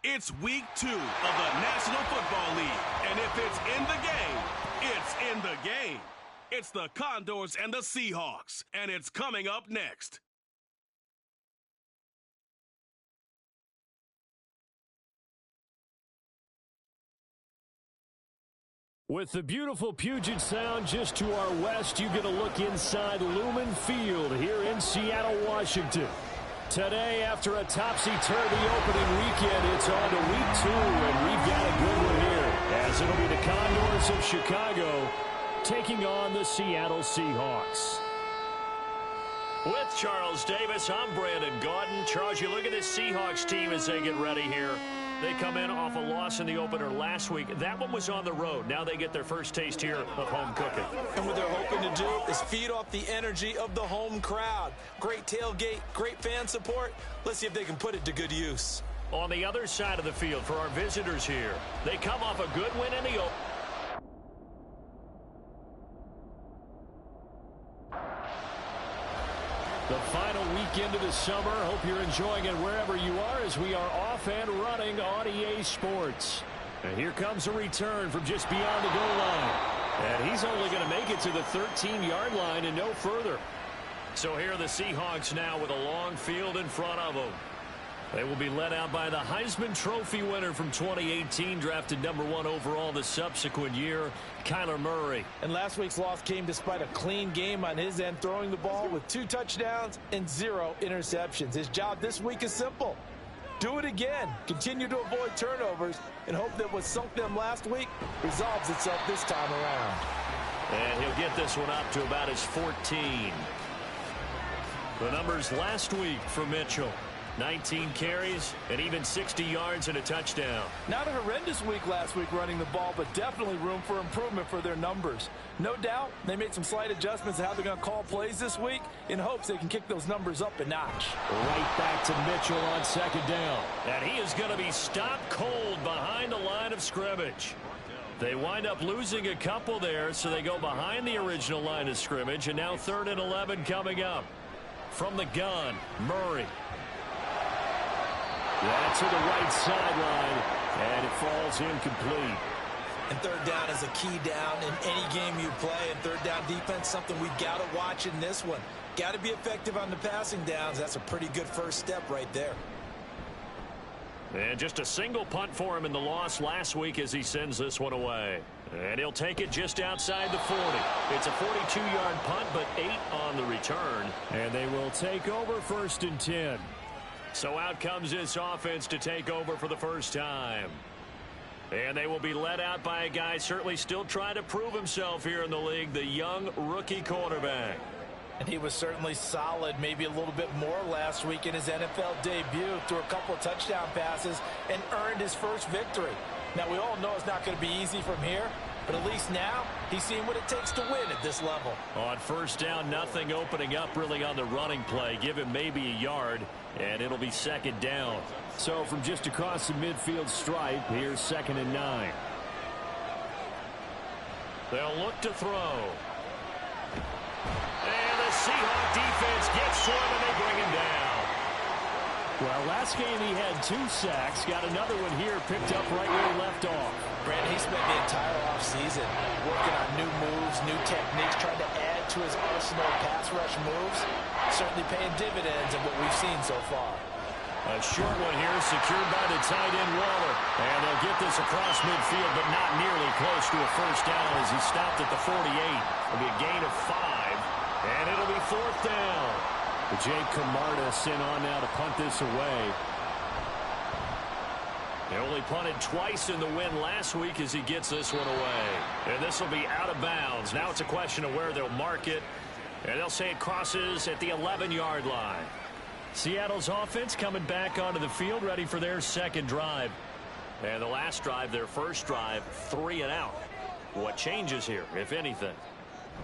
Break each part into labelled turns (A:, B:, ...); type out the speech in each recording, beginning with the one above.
A: It's week 2 of the National Football League. And if it's in the game, it's in the game. It's the Condors and the Seahawks. And it's coming up next.
B: With the beautiful Puget Sound just to our west, you get a look inside Lumen Field here in Seattle, Washington. Today, after a topsy-turvy opening weekend, it's on to week 2, and we've got a good one here, as it'll be the Condors of Chicago taking on the Seattle Seahawks. With Charles Davis, I'm Brandon Gaudin. Charles, you look at this Seahawks team as they get ready here. They come in off a loss in the opener last week. That one was on the road. Now they get their first taste here of home cooking.
C: And what they're hoping to do is feed off the energy of the home crowd. Great tailgate, great fan support. Let's see if they can put it to good use.
B: On the other side of the field for our visitors here, they come off a good win in the opener. The final weekend of the summer. Hope you're enjoying it wherever you are as we are off and running on EA Sports. And here comes a return from just beyond the goal line. And he's only going to make it to the 13-yard line and no further. So here are the Seahawks now with a long field in front of them. They will be led out by the Heisman Trophy winner from 2018, drafted #1 overall the subsequent year, Kyler Murray.
C: And last week's loss came despite a clean game on his end, throwing the ball with 2 touchdowns and 0 interceptions. His job this week is simple. Do it again. Continue to avoid turnovers and hope that what sunk them last week resolves itself this time around.
B: And he'll get this one up to about his 14. The numbers last week for Mitchell. 19 carries and even 60 yards and a touchdown.
C: Not a horrendous week last week running the ball, but definitely room for improvement for their numbers. No doubt they made some slight adjustments to how they're going to call plays this week in hopes they can kick those numbers up a notch.
B: Right back to Mitchell on second down. And he is going to be stopped cold behind the line of scrimmage. They wind up losing a couple there, so they go behind the original line of scrimmage, and now 3rd and 11 coming up. From the gun, Murray. That's to the right sideline, and it falls incomplete.
C: And 3rd down is a key down in any game you play, and 3rd down defense, something we got to watch in this one. Got to be effective on the passing downs. That's a pretty good first step right there.
B: And just a single punt for him in the loss last week as he sends this one away. And he'll take it just outside the 40. It's a 42-yard punt, but 8 on the return. And they will take over 1st and 10. So out comes this offense to take over for the first time. And they will be led out by a guy certainly still trying to prove himself here in the league, the young rookie quarterback.
C: And he was certainly solid, maybe a little bit more last week in his NFL debut, threw a couple of touchdown passes and earned his first victory. Now, we all know it's not going to be easy from here, but at least now he's seeing what it takes to win at this level. On 1st down, nothing opening up really on the running play. Give him maybe a yard, and it'll be 2nd down. So from just across the midfield stripe, here's 2nd and 9. They'll look to throw. And the Seahawk defense gets to him, and they bring him down. Well, last game he had 2 sacks. Got another one here picked up right where he left off. Brandon, he spent the entire offseason working on new moves, new techniques, trying to add to his arsenal of pass rush moves. Certainly paying dividends in what we've seen so far.
B: A short one here secured by the tight end Waller. And they'll get this across midfield, but not nearly close to a first down as he stopped at the 48. It'll be a gain of 5, and it'll be 4th down. Jake Camarda sent on now to punt this away. They only punted twice in the win last week as he gets this one away. And this will be out of bounds. Now it's a question of where they'll mark it. And they'll say it crosses at the 11-yard line. Seattle's offense coming back onto the field, ready for their 2nd drive. And the last drive, their first drive, 3 and out. What changes here, if anything?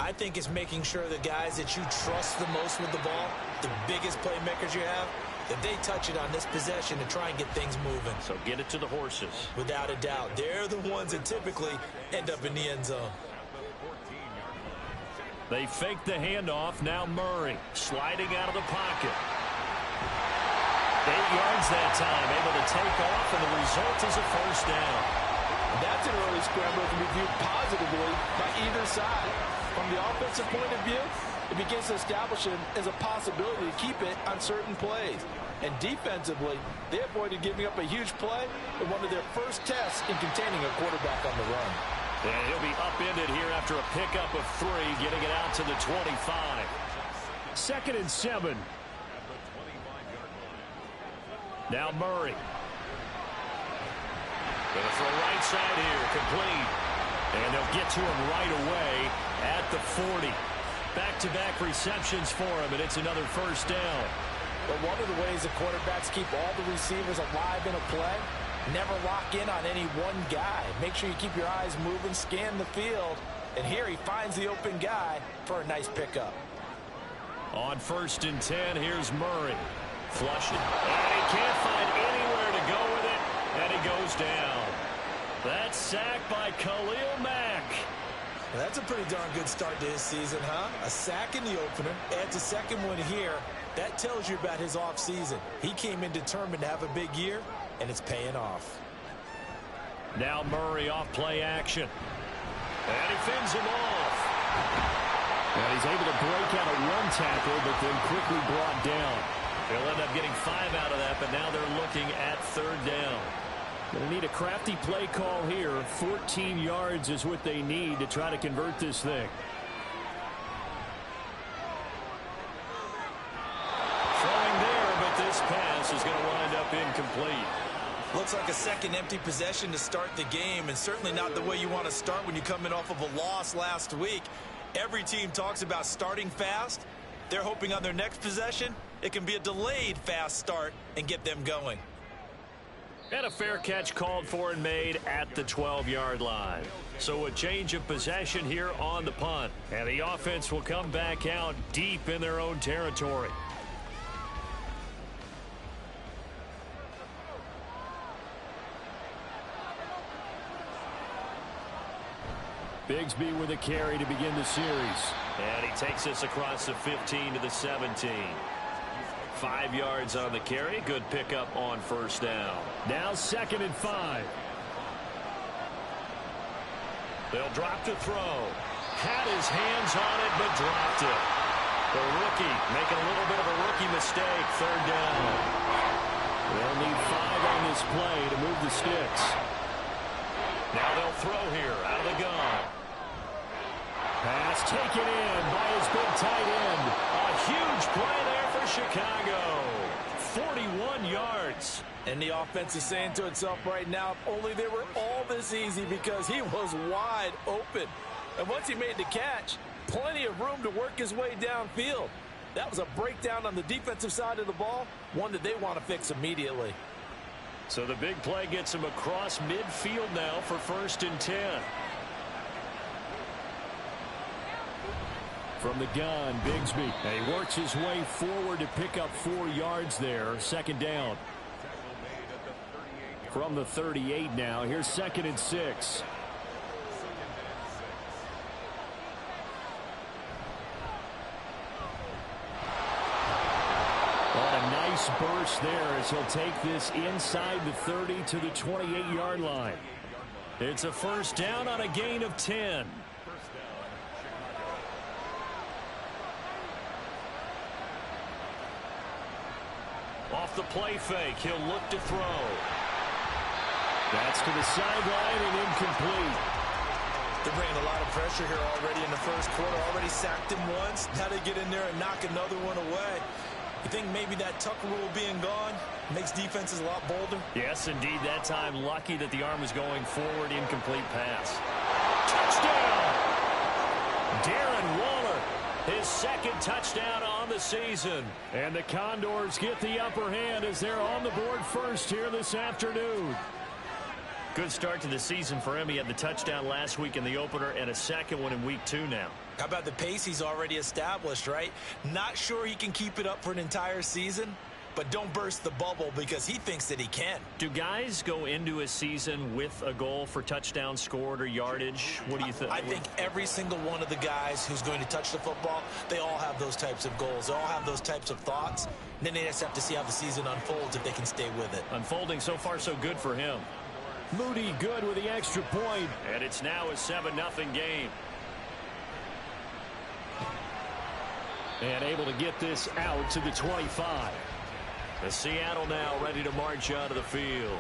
C: I think it's making sure the guys that you trust the most with the ball, the biggest playmakers you have, that they touch it on this possession to try and get things moving.
B: So get it to the horses.
C: Without a doubt. They're the ones that typically end up in the end zone.
B: They fake the handoff. Now Murray sliding out of the pocket. 8 yards that time, able to take off, and the result is a first down.
C: That's an early scramble that can be viewed positively by either side. From the offensive point of view, it begins to establish it as a possibility to keep it on certain plays. And defensively, they avoided giving up a huge play in one of their first tests in containing a quarterback on the run.
B: And he'll be upended here after a pickup of 3, getting it out to the 25. 2nd and 7. Now Murray. Going to throw right side here, complete. And they'll get to him right away at the 40. Back-to-back receptions for him, and it's another first down.
C: But one of the ways the quarterbacks keep all the receivers alive in a play, never lock in on any one guy. Make sure you keep your eyes moving, scan the field. And here he finds the open guy for a nice pickup.
B: On 1st and 10, here's Murray. Flushing. And he can't find anywhere to go with it, and he goes down. That's sacked by Khalil Mack.
C: That's a pretty darn good start to his season, huh? A sack in the opener, adds a second one here. That tells you about his offseason. He came in determined to have a big year, and it's paying off.
B: Now Murray off play action. And he fins him off. And he's able to break out a one tackle, but then quickly brought down. They'll end up getting 5 out of that, but now they're looking at 3rd down. Going to need a crafty play call here. 14 yards is what they need to try to convert this thing. Throwing there, but this pass is going to wind up incomplete.
C: Looks like a second empty possession to start the game, and certainly not the way you want to start when you come in off of a loss last week. Every team talks about starting fast. They're hoping on their next possession, it can be a delayed fast start and get them going.
B: And a fair catch called for and made at the 12-yard line. So a change of possession here on the punt. And the offense will come back out deep in their own territory. Bigsby with a carry to begin the series. And he takes this across the 15 to the 17. 5 yards on the carry. Good pickup on 1st down. Now 2nd and 5. They'll drop to throw. Had his hands on it, but dropped it. The rookie making a little bit of a rookie mistake. 3rd down. They'll need 5 on this play to move the sticks. Now they'll throw here out of the gun. Pass taken in by his big tight end. A huge play there for Chicago. 41 yards.
C: And the offense is saying to itself right now, if only they were all this easy, because he was wide open. And once he made the catch, plenty of room to work his way downfield. That was a breakdown on the defensive side of the ball, one that they want to fix immediately.
B: So the big play gets him across midfield now for 1st and 10. From the gun, Bigsby. And he works his way forward to pick up 4 yards there. 2nd down. From the 38 now. Here's 2nd and 6. What a nice burst there as he'll take this inside the 30 to the 28-yard line. It's a 1st down on a gain of 10. Off the play fake, he'll look to throw. That's to the sideline and incomplete.
C: They're bringing a lot of pressure here already in the first quarter. Already sacked him once. Now they get in there and knock another one away. You think maybe that Tucker rule being gone makes defenses a lot bolder?
B: Yes, indeed. That time, lucky that the arm was going forward. Incomplete pass. Touchdown! Darren Waller, his 2nd touchdown on the season. And the Condors get the upper hand as they're on the board first here this afternoon. Good start to the season for him. He had the touchdown last week in the opener and a 2nd one in week 2 now.
C: How about the pace he's already established, right? Not sure he can keep it up for an entire season, but don't burst the bubble because he thinks that he can.
B: Do guys go into a season with a goal for touchdown scored or yardage? What do you think?
C: I think every single one of the guys who's going to touch the football, they all have those types of goals. They all have those types of thoughts. And then they just have to see how the season unfolds if they can stay with it.
B: Unfolding so far so good for him. Moody good with the extra point. And it's now a 7-0 game. And able to get this out to the 25. The Seattle now ready to march out of the field.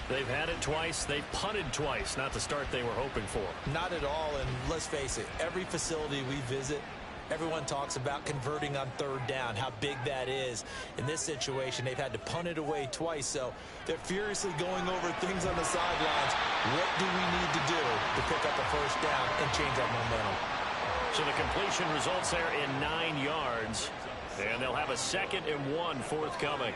B: They've had it twice. They've punted twice. Not the start they were hoping for.
C: Not at all. And let's face it, every facility we visit, everyone talks about converting on third down, how big that is. In this situation, they've had to punt it away twice, so they're furiously going over things on the sidelines. What do we need to do to pick up a first down and change our momentum?
B: So the completion results there in 9 yards, and they'll have a 2nd and 1 forthcoming.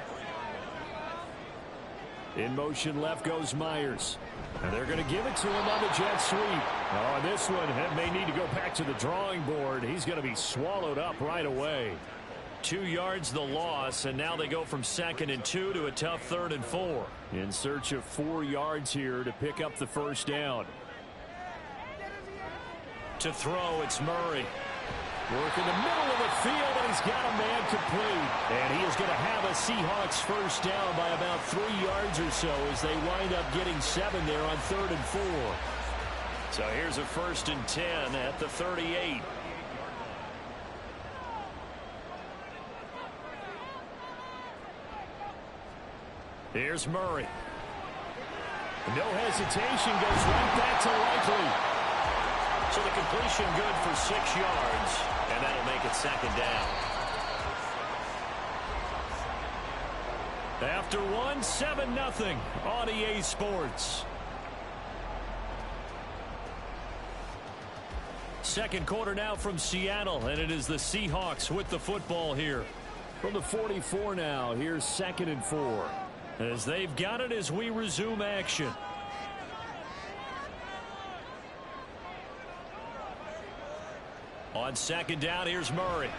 B: In motion left goes Myers. And they're going to give it to him on the jet sweep. Oh, this one may need to go back to the drawing board. He's going to be swallowed up right away. 2 yards the loss, and now they go from 2nd and 2 to a tough 3rd and 4. In search of 4 yards here to pick up the first down. To throw, it's Murray. Work in the middle of the field, and he's got a man complete. And he is going to have a Seahawks first down by about 3 yards or so as they wind up getting 7 there on 3rd and 4. So here's a 1st and 10 at the 38. Here's Murray. No hesitation, goes right back to Likely. So the completion good for 6 yards, and that'll make it 2nd down. After one, 7-0 on EA Sports. Second quarter now from Seattle, and it is the Seahawks with the football here. From the 44 now, here's 2nd and 4. As they've got it as we resume action. On 2nd down, here's Murray.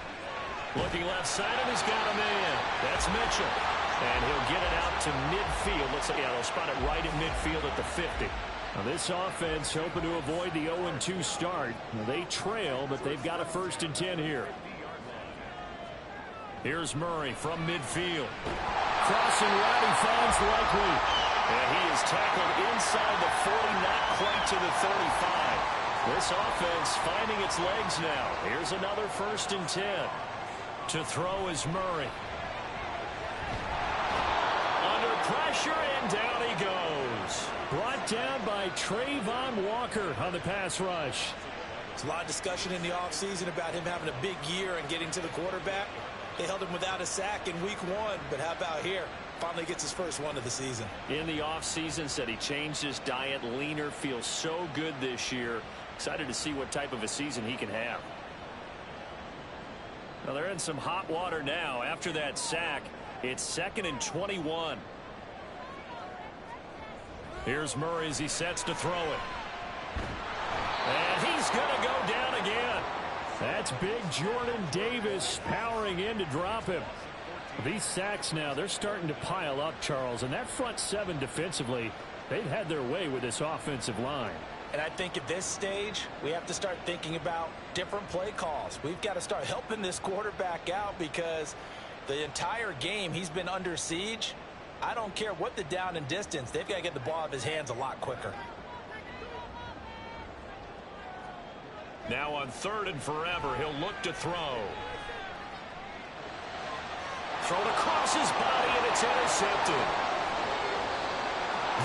B: Looking left side, and he's got a man. That's Mitchell. And he'll get it out to midfield. Looks like, yeah, they'll spot it right at midfield at the 50. Now this offense hoping to avoid the 0-2 start. Now they trail, but they've got a 1st and 10 here. Here's Murray from midfield. Crossing right, he finds Likely. And he is tackled inside the 40, not quite to the 35. This offense finding its legs now. Here's another 1st and 10. To throw is Murray. Under pressure, and down he goes. Brought down by Trayvon Walker on the pass rush.
C: There's a lot of discussion in the offseason about him having a big year and getting to the quarterback. They held him without a sack in week 1, but how about here? Finally gets his first one of the season.
B: In the offseason, said he changed his diet, leaner, feels so good this year. Excited to see what type of a season he can have. Well, they're in some hot water now. After that sack, it's 2nd and 21. Here's Murray as he sets to throw it. And he's going to go down again. That's big Jordan Davis powering in to drop him. These sacks now, they're starting to pile up, Charles. And that front 7 defensively, they've had their way with this offensive line.
C: And I think at this stage, we have to start thinking about different play calls. We've got to start helping this quarterback out because the entire game he's been under siege. I don't care what the down and distance. They've got to get the ball out of his hands a lot quicker.
B: Now on 3rd and forever, he'll look to throw. Thrown across his body, and it's intercepted.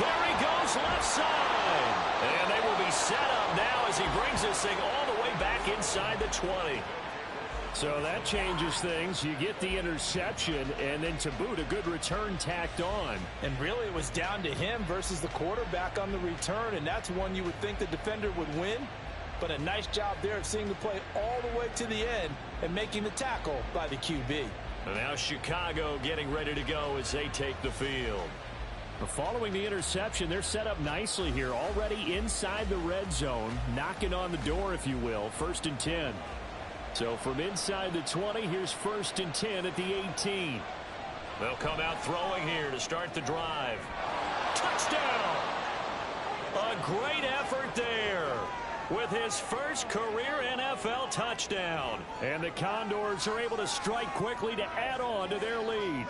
B: There he goes, left side. And they will be set up now as he brings this thing all the way back inside the 20. So that changes things. You get the interception, and then to boot, a good return tacked on.
C: And really, it was down to him versus the quarterback on the return, and that's one you would think the defender would win. But a nice job there of seeing the play all the way to the end and making the tackle by the QB.
B: And now Chicago getting ready to go as they take the field. Following the interception, they're set up nicely here, already inside the red zone, knocking on the door, if you will. 1st and 10. So from inside the 20, here's 1st and 10 at the 18. They'll come out throwing here to start the drive. Touchdown! A great effort there with his first career NFL touchdown. And the Condors are able to strike quickly to add on to their lead.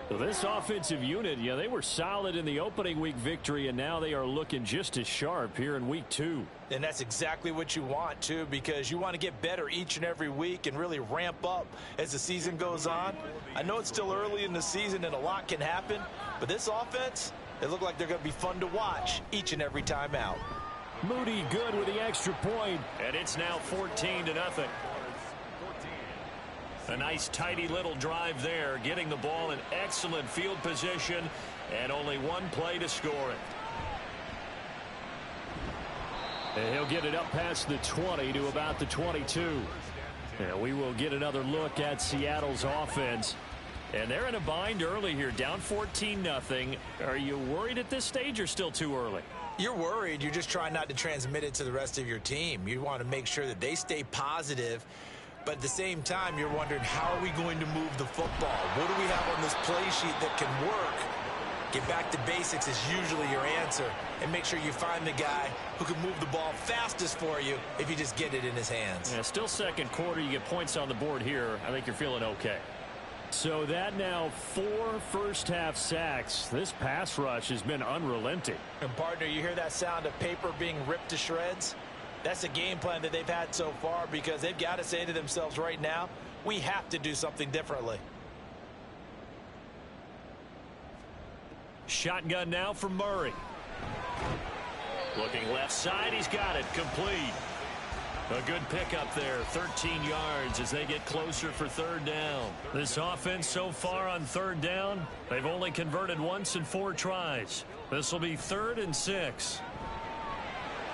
B: So this offensive unit, they were solid in the opening week victory, and now they are looking just as sharp here in week 2.
C: And that's exactly what you want, too, because you want to get better each and every week and really ramp up as the season goes on. I know it's still early in the season and a lot can happen, but this offense, they look like they're going to be fun to watch each and every time out.
B: Moody good with the extra point, and it's now 14-0. A nice tidy little drive there, getting the ball in excellent field position, and only one play to score it. And he'll get it up past the 20 to about the 22. And we will get another look at Seattle's offense. And they're in a bind early here, down 14-0. Are you worried at this stage or still too early?
C: You're worried. You're just trying not to transmit it to the rest of your team. You want to make sure that they stay positive. But at the same time, you're wondering, how are we going to move the football? What do we have on this play sheet that can work? Get back to basics is usually your answer. And make sure you find the guy who can move the ball fastest for you if you just get it in his hands.
B: Yeah, still second quarter. You get points on the board here. I think you're feeling okay. So that now 4 first-half sacks. This pass rush has been unrelenting.
C: And, partner, you hear that sound of paper being ripped to shreds? That's a game plan that they've had so far, because they've got to say to themselves right now, we have to do something differently.
B: Shotgun now for Murray. Looking left side, he's got it complete. A good pickup there, 13 yards as they get closer for third down. This offense so far on third down, they've only converted once in 4 tries. This will be 3rd and 6.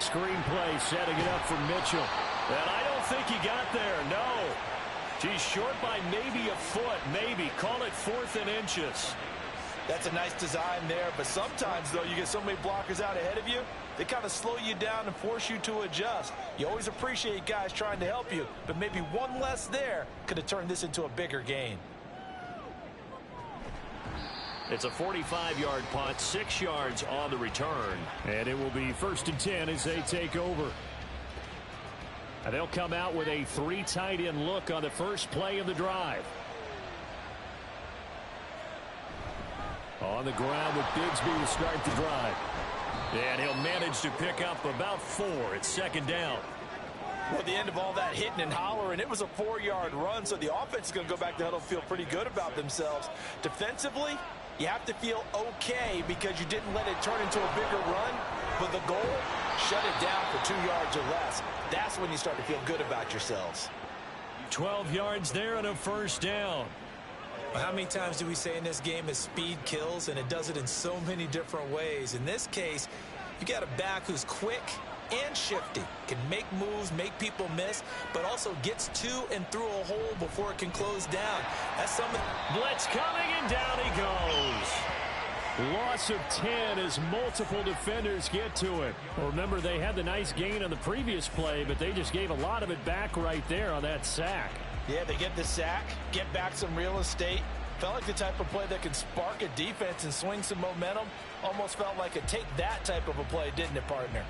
B: Screenplay setting it up for Mitchell. And I don't think he got there, no. He's short by maybe a foot, maybe. Call it 4th and inches.
C: That's a nice design there, but sometimes, though, you get so many blockers out ahead of you, they kind of slow you down and force you to adjust. You always appreciate guys trying to help you, but maybe one less there could have turned this into a bigger gain.
B: It's a 45-yard punt, 6 yards on the return. And it will be 1st and 10 as they take over. And they'll come out with a 3 tight end look on the first play of the drive. On the ground with Bigsby to start the drive. And he'll manage to pick up about 4. It's 2nd down.
C: Well, at the end of all that hitting and hollering, it was a 4-yard run, so the offense is going to go back to huddle, feel pretty good about themselves. Defensively, you have to feel okay because you didn't let it turn into a bigger run, but the goal, shut it down for 2 yards or less. That's when you start to feel good about yourselves.
B: 12 yards there and a 1st down.
C: Well, how many times do we say in this game is speed kills, and it does it in so many different ways. In this case, you got a back who's quick and shifty, can make moves, make people miss, but also gets to and through a hole before it can close down. That's something.
B: Blitz coming, and down he goes. Loss of 10 as multiple defenders get to it. Well, remember, they had the nice gain on the previous play, but they just gave a lot of it back right there on that sack.
C: Yeah, they get the sack, get back some real estate. Felt like the type of play that can spark a defense and swing some momentum. Almost felt like a take that type of a play, didn't it, partner?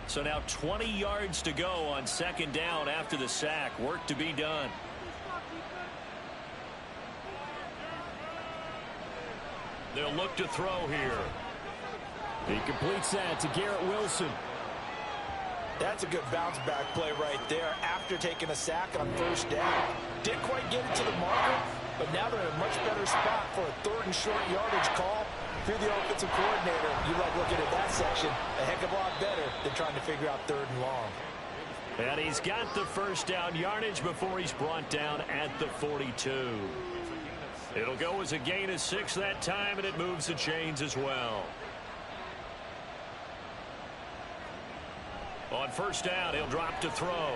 B: So now 20 yards to go on 2nd down after the sack. Work to be done. They'll look to throw here. He completes that to Garrett Wilson.
C: That's a good bounce-back play right there after taking a sack on 1st down. Didn't quite get it to the marker, but now they're in a much better spot for a 3rd and short yardage call. If you're the offensive coordinator, you like looking at that section a heck of a lot better than trying to figure out 3rd and long.
B: And he's got the 1st down yardage before he's brought down at the 42. It'll go as a gain of 6 that time, and it moves the chains as well. On 1st down, he'll drop to throw.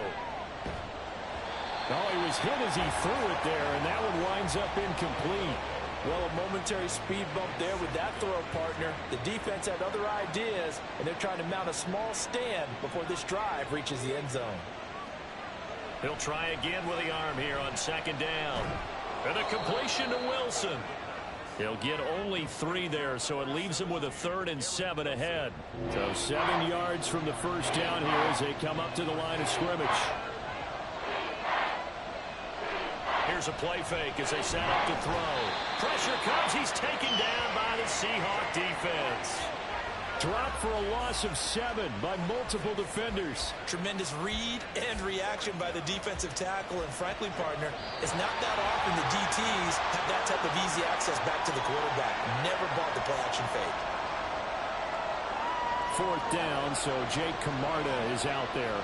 B: Oh, he was hit as he threw it there, and that one winds up incomplete.
C: Well, a momentary speed bump there with that throw, partner. The defense had other ideas, and they're trying to mount a small stand before this drive reaches the end zone.
B: He'll try again with the arm here on second down. And a completion to Wilson. He'll get only 3 there, so it leaves him with a 3rd and 7 ahead. So 7 yards from the first down here as they come up to the line of scrimmage. Here's a play fake as they set up to throw. Pressure comes. He's taken down by the Seahawk defense. Dropped for a loss of 7 by multiple defenders.
C: Tremendous read and reaction by the defensive tackle. And frankly, partner, it's not that often the DTs have that type of easy access back to the quarterback. Never bought the play action fake.
B: 4th down, so Jake Camarda is out there.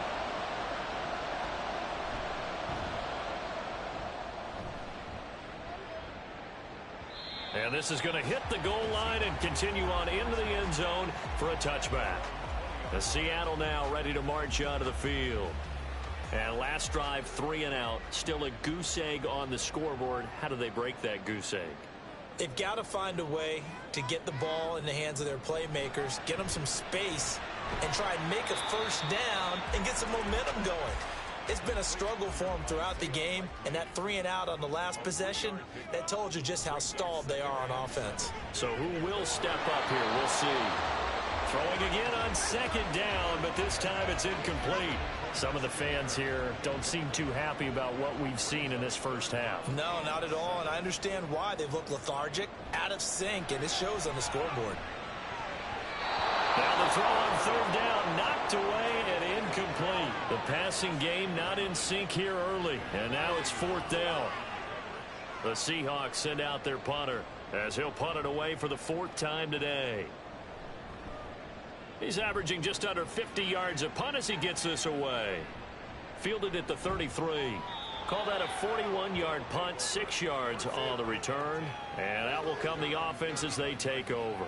B: And this is going to hit the goal line and continue on into the end zone for a touchback. The Seattle now ready to march onto the field. And last drive, 3 and out. Still a goose egg on the scoreboard. How do they break that goose egg?
C: They've got to find a way to get the ball in the hands of their playmakers, get them some space, and try and make a first down and get some momentum going. It's been a struggle for them throughout the game, and that 3 and out on the last possession, that told you just how stalled they are on offense.
B: So who will step up here? We'll see. Throwing again on second down, but this time it's incomplete. Some of the fans here don't seem too happy about what we've seen in this first half.
C: No, not at all, and I understand why. They've looked lethargic, out of sync, and it shows on the scoreboard.
B: Now the throw on 3rd down, knocked away and incomplete. The passing game not in sync here early, and now it's 4th down. The Seahawks send out their punter as he'll punt it away for the 4th time today. He's averaging just under 50 yards a punt as he gets this away. Fielded at the 33. Call that a 41-yard punt, 6 yards on the return. And out will come the offense as they take over.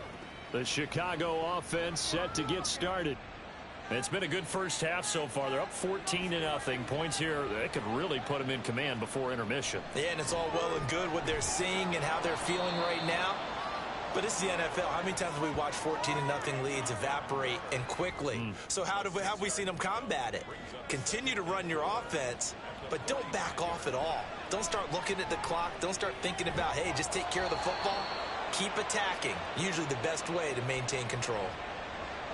B: The Chicago offense set to get started. It's been a good first half so far. They're up 14-0. Points here, they could really put them in command before intermission.
C: Yeah, and it's all well and good what they're seeing and how they're feeling right now. But it's the NFL. How many times have we watched 14-0 leads evaporate and quickly? So how have we seen them combat it? Continue to run your offense, but don't back off at all. Don't start looking at the clock. Don't start thinking about, hey, just take care of the football. Keep attacking. Usually the best way to maintain control.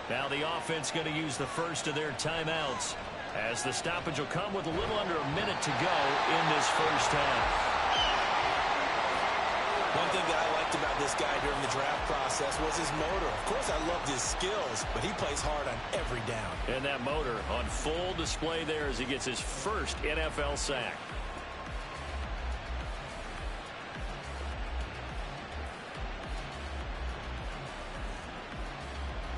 B: Now the offense going to use the first of their timeouts as the stoppage will come with a little under a minute to go in this first half.
C: One thing that I liked about this guy during the draft process was his motor. Of course, I loved his skills, but he plays hard on every down.
B: And that motor on full display there as he gets his first NFL sack.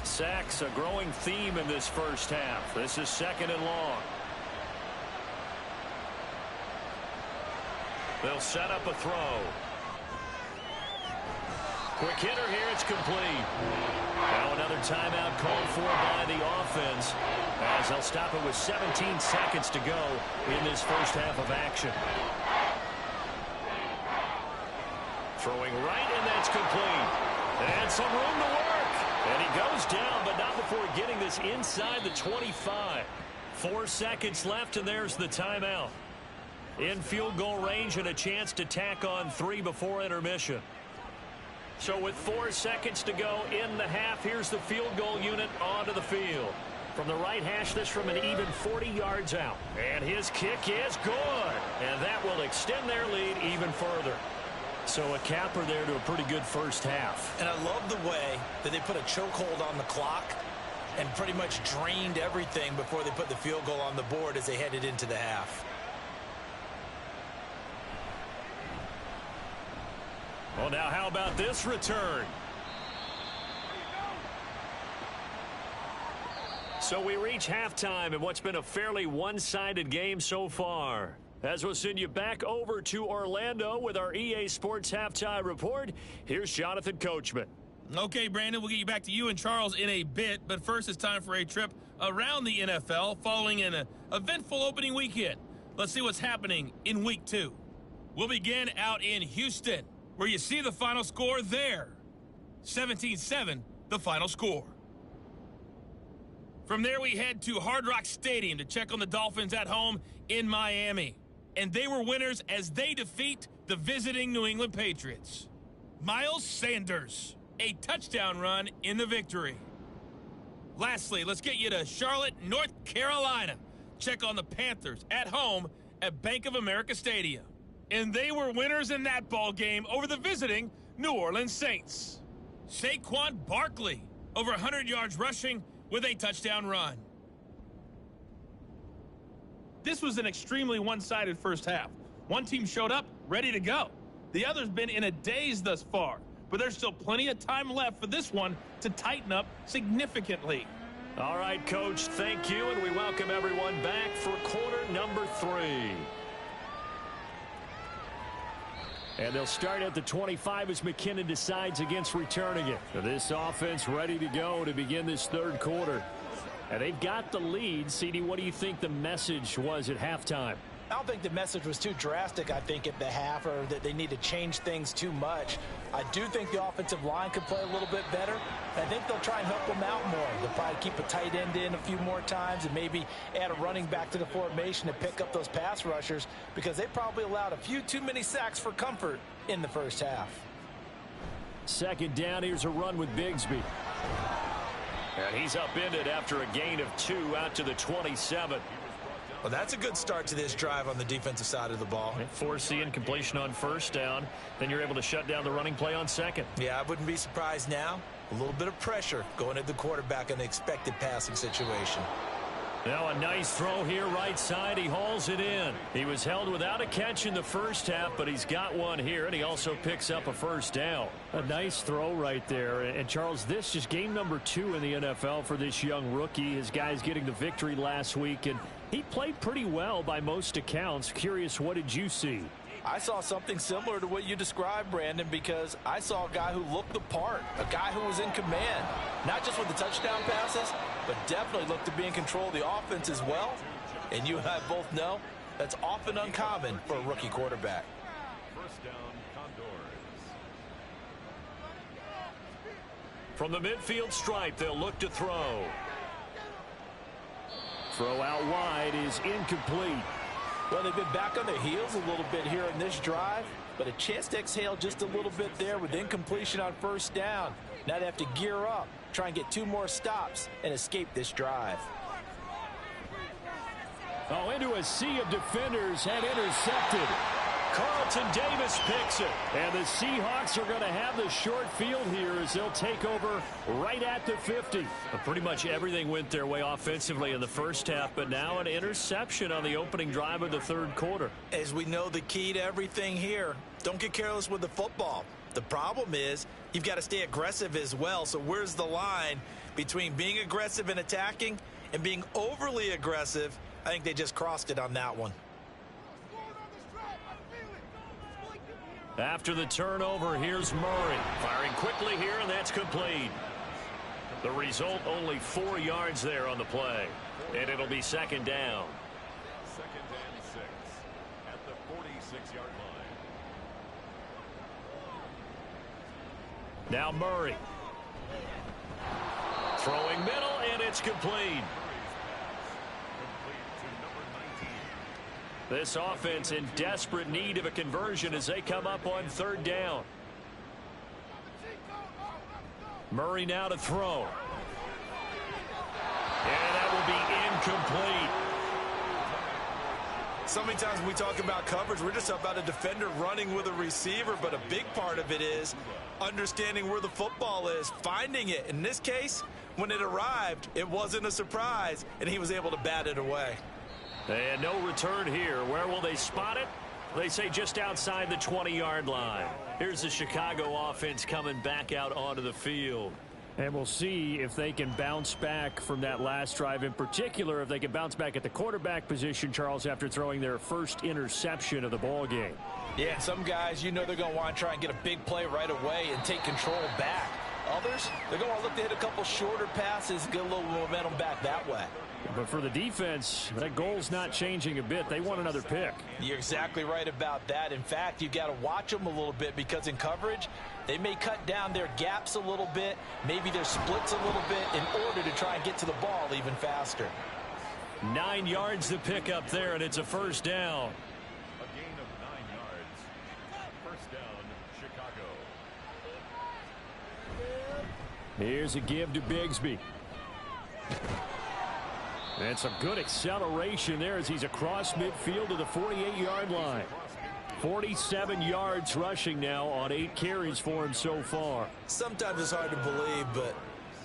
B: Sacks, a growing theme in this first half. This is 2nd and long. They'll set up a throw. Quick hitter here, it's complete. Now another timeout called for by the offense as they'll stop it with 17 seconds to go in this first half of action. Throwing right, and that's complete. And some room to work. And he goes down, but not before getting this inside the 25. 4 seconds left, and there's the timeout. In field goal range and a chance to tack on 3 before intermission. So with 4 seconds to go in the half, here's the field goal unit onto the field. From the right hash, this from an even 40 yards out. And his kick is good. And that will extend their lead even further. So a capper there to a pretty good first half.
C: And I love the way that they put a chokehold on the clock and pretty much drained everything before they put the field goal on the board as they headed into the half.
B: Well, now how about this return? So we reach halftime in what's been a fairly one-sided game so far. As we'll send you back over to Orlando with our EA Sports Halftime Report, here's Jonathan Coachman.
D: Okay, Brandon, we'll get you back to you and Charles in a bit, but first it's time for a trip around the NFL following an eventful opening weekend. Let's see what's happening in Week 2. We'll begin out in Houston, where you see the final score there. 17-7, the final score. From there, we head to Hard Rock Stadium to check on the Dolphins at home in Miami. And they were winners as they defeat the visiting New England Patriots. Miles Sanders, a touchdown run in the victory. Lastly, let's get you to Charlotte, North Carolina. Check on the Panthers at home at Bank of America Stadium. And they were winners in that ball game over the visiting New Orleans Saints. Saquon Barkley, over 100 yards rushing with a touchdown run. This was an extremely one-sided first half. One team showed up ready to go. The other's been in a daze thus far, but there's still plenty of time left for this one to tighten up significantly.
B: All right, Coach, thank you, and we welcome everyone back for quarter number 3. And they'll start at the 25 as McKinnon decides against returning it. This offense ready to go to begin this third quarter. And they've got the lead. CD, what do you think the message was at halftime?
C: I don't think the message was too drastic, I think, at the half, or that they need to change things too much. I do think the offensive line could play a little bit better. I think they'll try and help them out more. They'll probably keep a tight end in a few more times and maybe add a running back to the formation to pick up those pass rushers, because they probably allowed a few too many sacks for comfort in the first half.
B: Second down, here's a run with Bigsby. And he's upended after a gain of 2 out to the 27.
C: Well, that's a good start to this drive on the defensive side of the ball.
B: Force the incompletion on first down. Then you're able to shut down the running play on second.
C: Yeah, I wouldn't be surprised now. A little bit of pressure going at the quarterback in an expected passing situation.
B: Now a nice throw here right side. He hauls it in. He was held without a catch in the first half, but he's got one here, and he also picks up a first down. A nice throw right there. And Charles, this is game number 2 in the NFL for this young rookie. His guys getting the victory last week, and he played pretty well by most accounts. Curious, what did you see?
C: I saw something similar to what you described, Brandon, because I saw a guy who looked the part, a guy who was in command, not just with the touchdown passes, but definitely looked to be in control of the offense as well. And you and I both know that's often uncommon for a rookie quarterback.
E: First down, Condors.
B: From the midfield stripe, they'll look to throw. Throw out wide is incomplete.
C: Well, they've been back on their heels a little bit here in this drive, but a chance to exhale just a little bit there with incompletion on first down. Now they have to gear up, try and get 2 more stops, and escape this drive.
B: Oh, into a sea of defenders and intercepted. Carlton Davis picks it. And the Seahawks are going to have the short field here as they'll take over right at the 50. Pretty much everything went their way offensively in the first half, but now an interception on the opening drive of the third quarter.
C: As we know, the key to everything here, don't get careless with the football. The problem is you've got to stay aggressive as well. So where's the line between being aggressive and attacking and being overly aggressive? I think they just crossed it on that one.
B: After the turnover, here's Murray. Firing quickly here, and that's complete. The result, only 4 yards there on the play. And it'll be second down.
E: Second and 6 at the 46-yard line.
B: Now Murray. Throwing middle, and it's complete. This offense in desperate need of a conversion as they come up on third down. Murray now to throw. And that will be incomplete.
C: So many times when we talk about coverage, we're just about a defender running with a receiver, but a big part of it is understanding where the football is, finding it. In this case, when it arrived, it wasn't a surprise, and he was able to bat it away.
B: And no return here. Where will they spot it? They say just outside the 20-yard line. Here's the Chicago offense coming back out onto the field. And we'll see if they can bounce back from that last drive, in particular if they can bounce back at the quarterback position, Charles, after throwing their first interception of the ball game.
C: Yeah, and some guys, you know they're going to want to try and get a big play right away and take control back. Others, they're going to look to hit a couple shorter passes, get a little momentum back that way.
B: But for the defense, that goal's not changing a bit. They want another pick.
C: You're exactly right about that. In fact, you got to watch them a little bit because in coverage, they may cut down their gaps a little bit, maybe their splits a little bit in order to try and get to the ball even faster.
B: 9 yards to pick up there, and it's a first down.
E: A gain of 9 yards. First down, Chicago.
B: Here's a give to Bigsby. And some good acceleration there as he's across midfield to the 48-yard line. 47 yards rushing now on 8 carries for him so far.
C: Sometimes it's hard to believe, but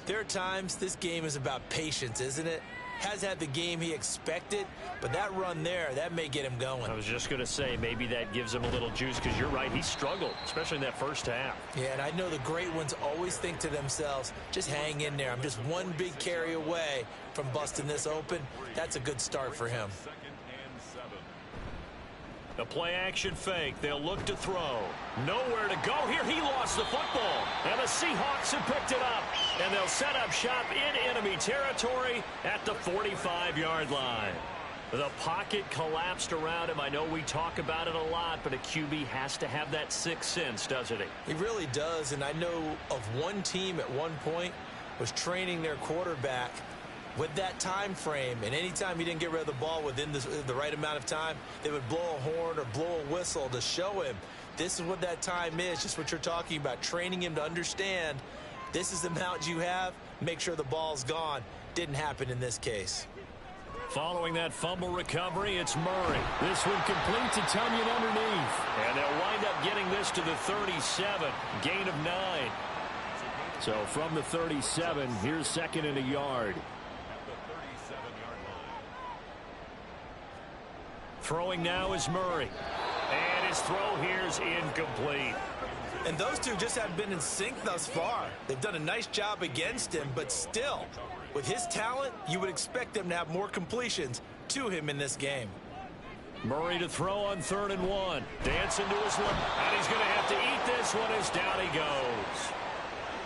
C: there are times this game is about patience, isn't it? Has had the game he expected, but that run there, that may get him going.
B: I was just going to say, maybe that gives him a little juice because you're right, he struggled, especially in that first half.
C: Yeah, and I know the great ones always think to themselves, just hang in there. I'm just one big carry away from busting this open. That's a good start for him.
E: Second and 7.
B: The play action fake. They'll look to throw. Nowhere to go. Here he lost the football. And the Seahawks have picked it up. And they'll set up shop in enemy territory at the 45-yard line. The pocket collapsed around him. I know we talk about it a lot, but a QB has to have that sixth sense, doesn't he?
C: He really does. And I know of one team at one point was training their quarterback with that time frame, and anytime he didn't get rid of the ball within the right amount of time, they would blow a horn or blow a whistle to show him this is what that time is, just what you're talking about, training him to understand this is the amount you have, make sure the ball's gone. Didn't happen in this case.
B: Following that fumble recovery, it's Murray. This one complete to Tunyon underneath. And they'll wind up getting this to the 37, gain of 9. So from the 37, here's second and a yard. Throwing now is Murray. And his throw here's incomplete.
C: And those two just haven't been in sync thus far. They've done a nice job against him, but still, with his talent, you would expect them to have more completions to him in this game.
B: Murray to throw on 3rd and 1. Dancing to his left. And he's going to have to eat this one as down he goes.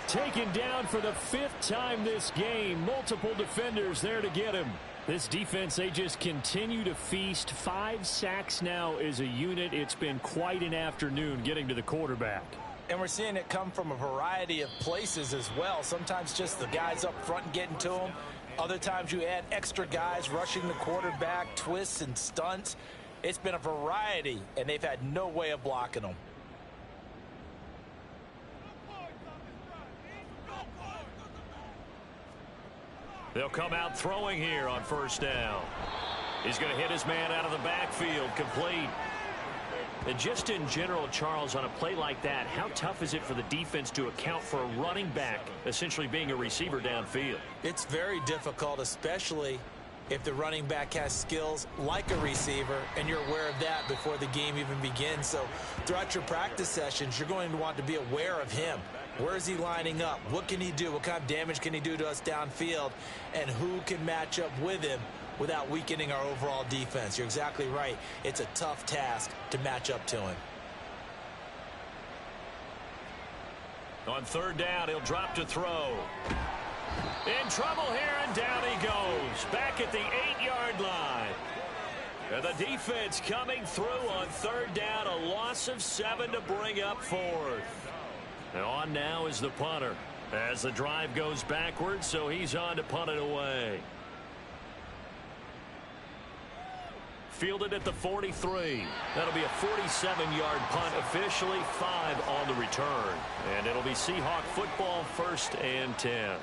B: Taken down for the 5th time this game. Multiple defenders there to get him. This defense, they just continue to feast. 5 sacks now as a unit. It's been quite an afternoon getting to the quarterback.
C: And we're seeing it come from a variety of places as well. Sometimes just the guys up front and getting to him. Other times you add extra guys rushing the quarterback, twists and stunts. It's been a variety, and they've had no way of blocking them.
B: They'll come out throwing here on 1st down. He's going to hit his man out of the backfield, complete. And just in general, Charles, on a play like that, how tough is it for the defense to account for a running back essentially being a receiver downfield?
C: It's very difficult, especially if the running back has skills like a receiver, and you're aware of that before the game even begins. So throughout your practice sessions, you're going to want to be aware of him. Where is he lining up? What can he do? What kind of damage can he do to us downfield? And who can match up with him without weakening our overall defense? You're exactly right. It's a tough task to match up to him.
B: On 3rd down, he'll drop to throw. In trouble here, and down he goes. Back at the 8-yard line. And the defense coming through on 3rd down. A loss of 7 to bring up 4th. And on now is the punter as the drive goes backwards, so he's on to punt it away. Fielded at the 43. That'll be a 47-yard punt, officially 5 on the return. And it'll be Seahawk football, 1st and 10.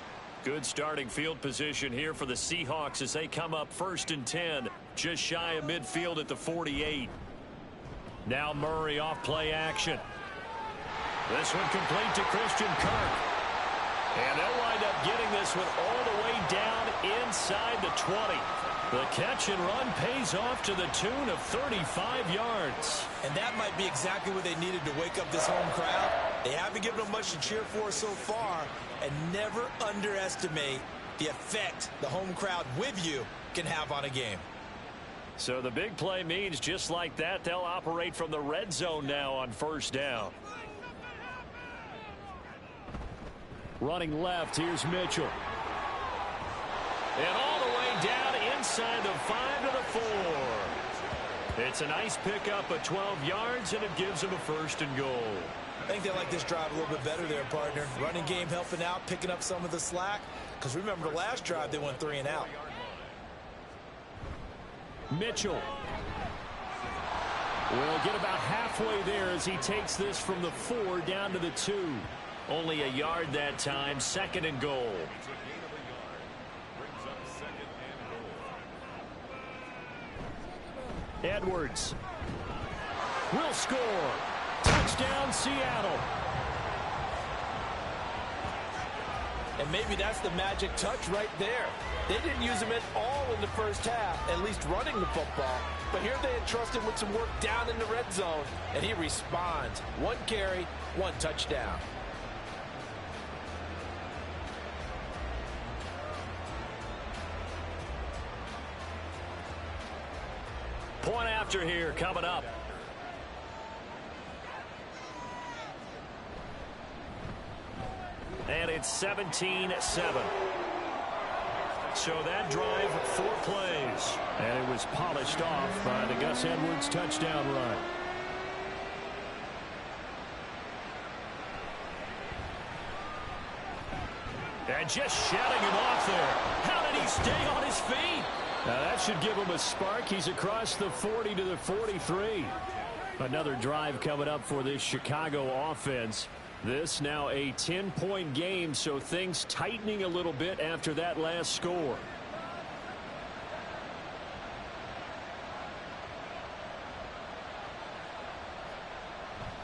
B: Good starting field position here for the Seahawks as they come up 1st and 10, just shy of midfield at the 48. Now Murray off play action. This one complete to Christian Kirk. And they'll wind up getting this one all the way down inside the 20. The catch and run pays off to the tune of 35 yards.
C: And that might be exactly what they needed to wake up this home crowd. They haven't given them much to cheer for so far. And never underestimate the effect the home crowd with you can have on a game.
B: So the big play means just like that, they'll operate from the red zone now on 1st down. Running left, here's Mitchell. And all the way down inside the 5 to the 4. It's a nice pickup of 12 yards, and it gives them a 1st and goal.
C: I think they like this drive a little bit better there, partner. Running game helping out, picking up some of the slack. Because remember, the last drive they went 3 and out.
B: Mitchell will get about halfway there as he takes this from the 4 down to the 2. Only a yard that time, 2nd and goal.
E: It's a gain of a yard. Brings up 2nd and goal.
B: Edwards will score. Touchdown, Seattle.
C: And maybe that's the magic touch right there. They didn't use him at all in the first half, at least running the football. But here they entrust him with some work down in the red zone, and he responds. 1 carry, 1 touchdown.
B: Point after here coming up. And it's 17-7. So that drive, 4 plays. And it was polished off by the Gus Edwards touchdown run. And just shouting him off there. How did he stay on his feet? Now that should give him a spark. He's across the 40 to the 43. Another drive coming up for this Chicago offense. This now a 10-point game, so things tightening a little bit after that last score.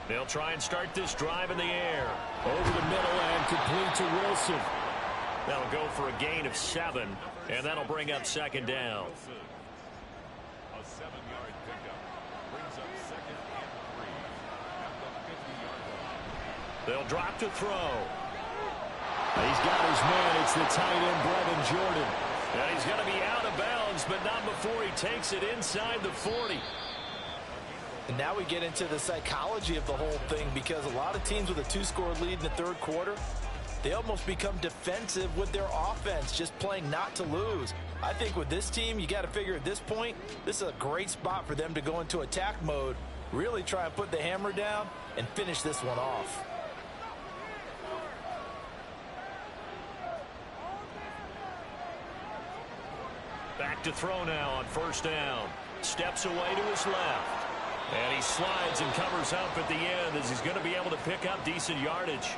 B: They'll try and start this drive in the air. Over the middle and complete to Wilson. That'll go for a gain of 7, and that'll bring up 2nd down.
E: A 7-yard pickup. Brings up 2nd and 3. At the 50-yard line.
B: They'll drop to throw. He's got his man. It's the tight end, Brevin Jordan. And he's going to be out of bounds, but not before he takes it inside the 40.
C: And now we get into the psychology of the whole thing, because a lot of teams with a 2-score lead in the 3rd quarter, they almost become defensive with their offense, just playing not to lose. I think with this team, you got to figure at this point, this is a great spot for them to go into attack mode, really try and put the hammer down and finish this one off.
B: Back to throw now on 1st down. Steps away to his left. And he slides and covers up at the end as he's going to be able to pick up decent yardage.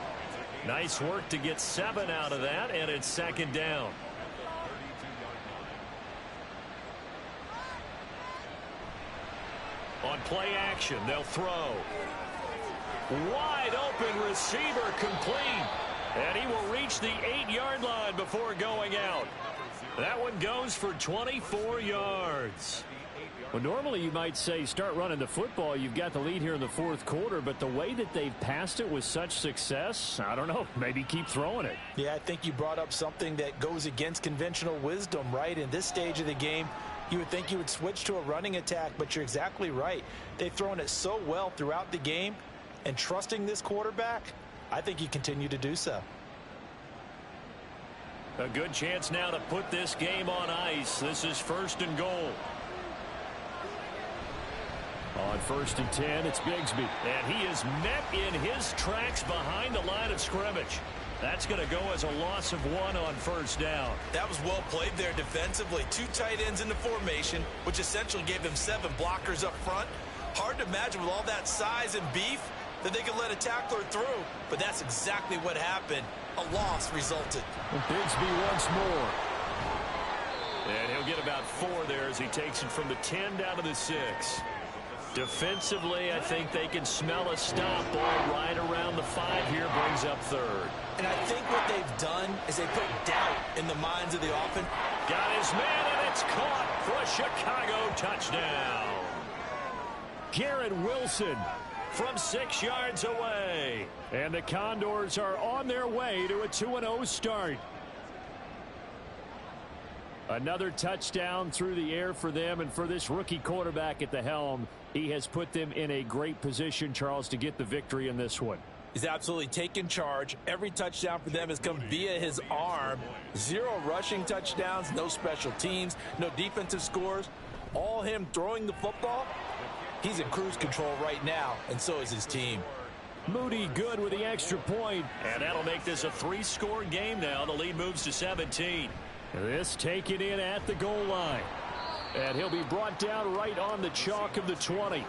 B: Nice work to get 7 out of that, and it's 2nd down. On play action, they'll throw. Wide open receiver complete. And he will reach the 8-yard line before going out. That one goes for 24 yards. Well, normally you might say start running the football. You've got the lead here in the 4th quarter, but the way that they've passed it with such success, I don't know, maybe keep throwing it.
C: Yeah, I think you brought up something that goes against conventional wisdom, right? In this stage of the game, you would think you would switch to a running attack, but you're exactly right. They've thrown it so well throughout the game, and trusting this quarterback, I think you continue to do so.
B: A good chance now to put this game on ice. This is 1st and goal. On 1st and 10, it's Bigsby. And he is met in his tracks behind the line of scrimmage. That's going to go as a loss of 1 on 1st down.
C: That was well played there defensively. 2 tight ends in the formation, which essentially gave them 7 blockers up front. Hard to imagine with all that size and beef that they could let a tackler through. But that's exactly what happened. A loss resulted.
B: Bigsby once more. And he'll get about 4 there as he takes it from the 10 down to the 6. Defensively, I think they can smell a stop ball right around the 5 here, brings up 3rd.
C: And I think what they've done is they put doubt in the minds of the offense.
B: Got his man, and it's caught for a Chicago touchdown. Garrett Wilson from 6 yards away. And the Condors are on their way to a 2-0 start. Another touchdown through the air for them, and for this rookie quarterback at the helm, he has put them in a great position, Charles, to get the victory in this one.
C: He's absolutely taken charge. Every touchdown for them has come via his arm. 0 rushing touchdowns, no special teams, no defensive scores. All him throwing the football. He's in cruise control right now, and so is his team.
B: Moody good with the extra point.
F: And that'll make this a 3-score game now. The lead moves to 17.
B: This taken in at the goal line. And he'll be brought down right on the chalk of the 20.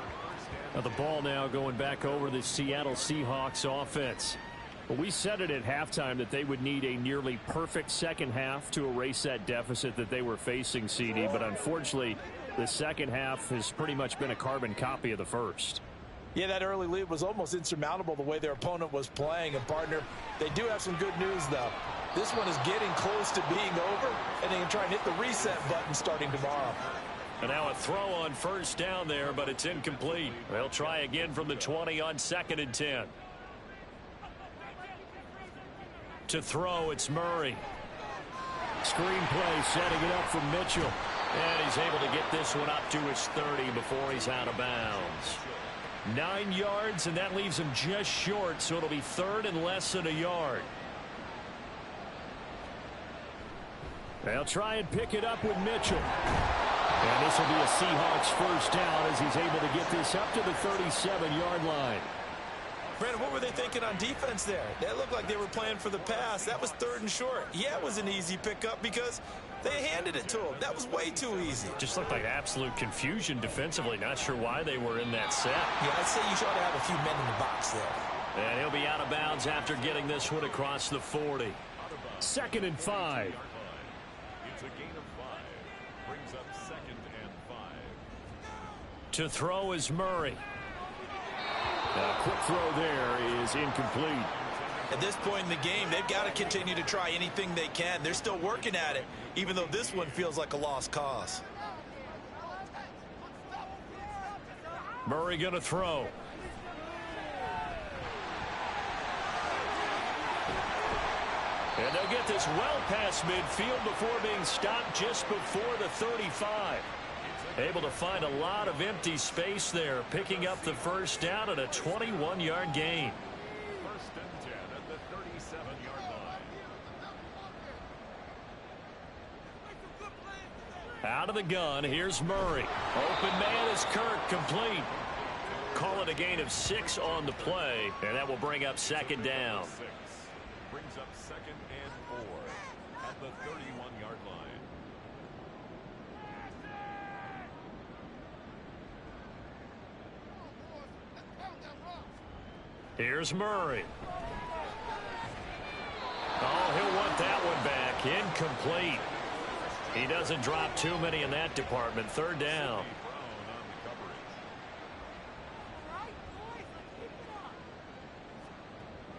B: Now the ball now going back over the Seattle Seahawks offense. Well, we said it at halftime that they would need a nearly perfect second half to erase that deficit that they were facing, CD. But unfortunately, the second half has pretty much been a carbon copy of the first.
C: Yeah, that early lead was almost insurmountable the way their opponent was playing. And, partner, they do have some good news, though. This one is getting close to being over, and they can try and hit the reset button starting tomorrow.
F: And now a throw on first down there, but it's incomplete. They'll try again from the 20 on 2nd and 10. To throw, it's Murray.
B: Screenplay setting it up for Mitchell.
F: And he's able to get this one up to his 30 before he's out of bounds.
B: 9 yards, and that leaves him just short, so it'll be 3rd and less than a yard. They'll try and pick it up with Mitchell. And this will be a Seahawks first down as he's able to get this up to the 37-yard line.
C: Brandon, what were they thinking on defense there? That looked like they were playing for the pass. That was 3rd and short. Yeah, it was an easy pickup because they handed it to him. That was way too easy.
F: Just looked like absolute confusion defensively. Not sure why they were in that set.
C: Yeah, I'd say you ought to have a few men in the box there.
F: And he'll be out of bounds after getting this one across the 40.
B: 2nd and 5.
E: It's a gain of 5. Brings up 2nd and 5.
B: To throw is Murray. A quick throw there is incomplete.
C: At this point in the game, they've got to continue to try anything they can. They're still working at it, even though this one feels like a lost cause.
B: Murray going to throw.
F: And they'll get this well past midfield before being stopped just before the 35. Able to find a lot of empty space there, picking up the first down at a 21-yard gain.
E: 1st and 10 at the 37-yard line.
F: Out of the gun, here's Murray. Open man is Kirk, complete. Call it a gain of 6 on the play, and that will bring up 2nd down.
E: 6 brings up 2nd and 4 at the 31-yard line.
F: Here's Murray. Oh, he'll want that one back. Incomplete. He doesn't drop too many in that department. 3rd down.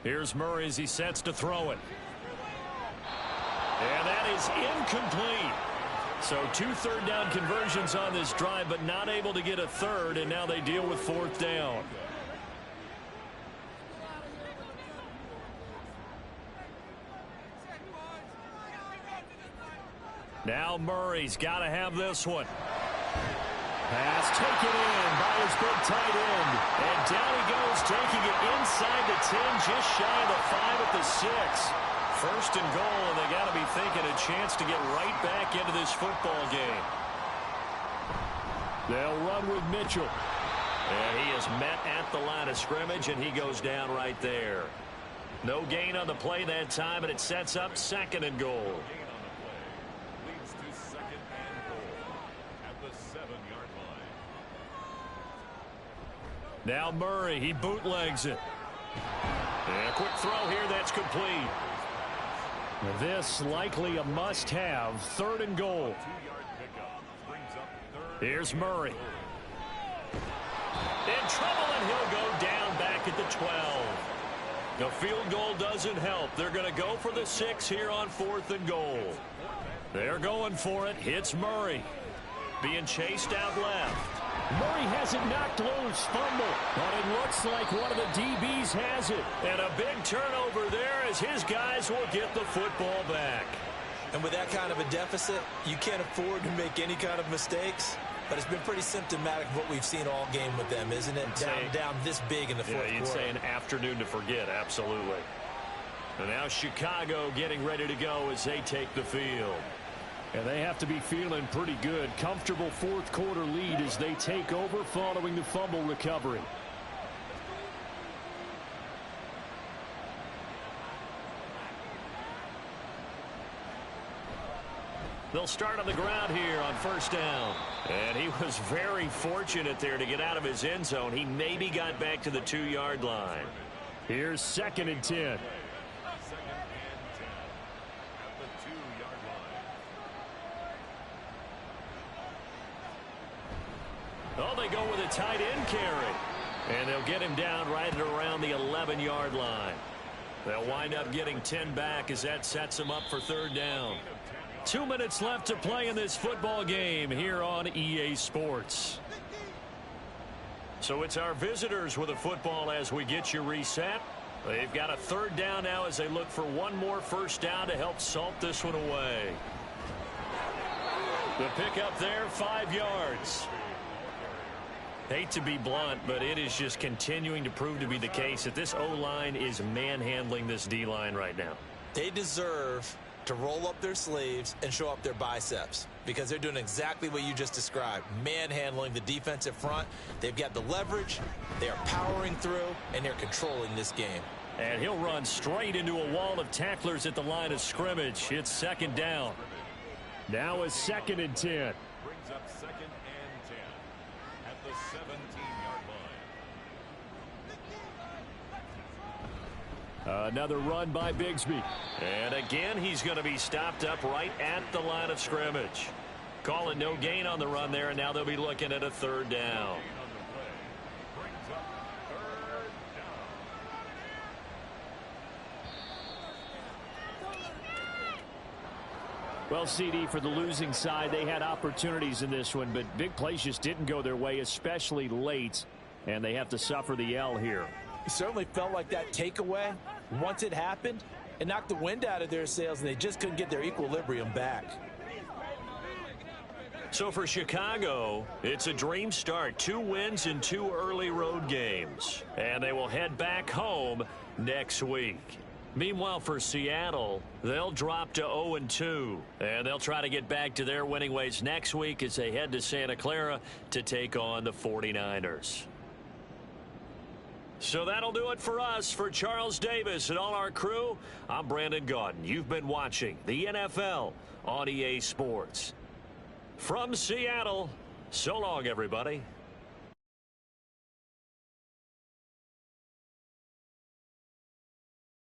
F: Here's Murray as he sets to throw it. And that is incomplete. So 2 third down conversions on this drive, but not able to get a 3rd, and now they deal with 4th down. Now Murray's got to have this one.
B: Pass taken in by his big tight end.
F: And down he goes, taking it inside the 10, just shy of the 5 at the 6. 1st and goal, and they got to be thinking a chance to get right back into this football game.
B: They'll run with Mitchell.
F: And he is met at the line of scrimmage, and he goes down right there. No gain on the play that time, and it sets up 2nd and goal. Now Murray, he bootlegs it. And a quick throw here, that's complete.
B: This likely a must-have. 3rd and goal.
F: Here's Murray. In trouble, and he'll go down back at the 12. The field goal doesn't help. They're going to go for the 6 here on 4th and goal. They're going for it. Hits Murray. Being chased out left.
B: Murray has it knocked loose, fumble, but it looks like one of the DBs has it.
F: And a big turnover there as his guys will get the football back.
C: And with that kind of a deficit, you can't afford to make any kind of mistakes. but it's been pretty symptomatic of what we've seen all game with them, isn't it? Down this big in the fourth quarter.
F: You'd say an afternoon to forget, absolutely. And now Chicago getting ready to go as they take the field.
B: And they have to be feeling pretty good. Comfortable fourth quarter lead as they take over following the fumble recovery.
F: They'll start on the ground here on first down. And he was very fortunate there to get out of his end zone. He maybe got back to the 2-yard line.
B: Here's 2nd and 10.
F: Oh, they go with a tight end carry. And they'll get him down right at around the 11-yard line. They'll wind up getting 10 back as that sets them up for 3rd down. 2 minutes left to play in this football game here on EA Sports. So it's our visitors with the football as we get you reset. They've got a 3rd down now as they look for one more first down to help salt this one away. The pickup there, 5 yards. Hate to be blunt, but it is just continuing to prove to be the case that this O-line is manhandling this D-line right now.
C: They deserve to roll up their sleeves and show up their biceps because they're doing exactly what you just described, manhandling the defensive front. They've got the leverage, they are powering through, and they're controlling this game.
F: And he'll run straight into a wall of tacklers at the line of scrimmage. It's 2nd down.
B: Now a 2nd and 10.
E: Brings up 2nd and 10 at the 17-yard line.
B: Another run by Bigsby.
F: And again, he's going to be stopped up right at the line of scrimmage. Calling no gain on the run there, and now they'll be looking at a 3rd down.
B: Well, CD, for the losing side, they had opportunities in this one, but big plays just didn't go their way, especially late, and they have to suffer the L here.
C: It certainly felt like that takeaway, once it happened, it knocked the wind out of their sails, and they just couldn't get their equilibrium back.
F: So for Chicago, it's a dream start. 2 wins in 2 early road games, and they will head back home next week. Meanwhile, for Seattle, they'll drop to 0-2, and they'll try to get back to their winning ways next week as they head to Santa Clara to take on the 49ers. So that'll do it for us. For Charles Davis and all our crew, I'm Brandon Gaudin. You've been watching the NFL on EA Sports. From Seattle, so long, everybody.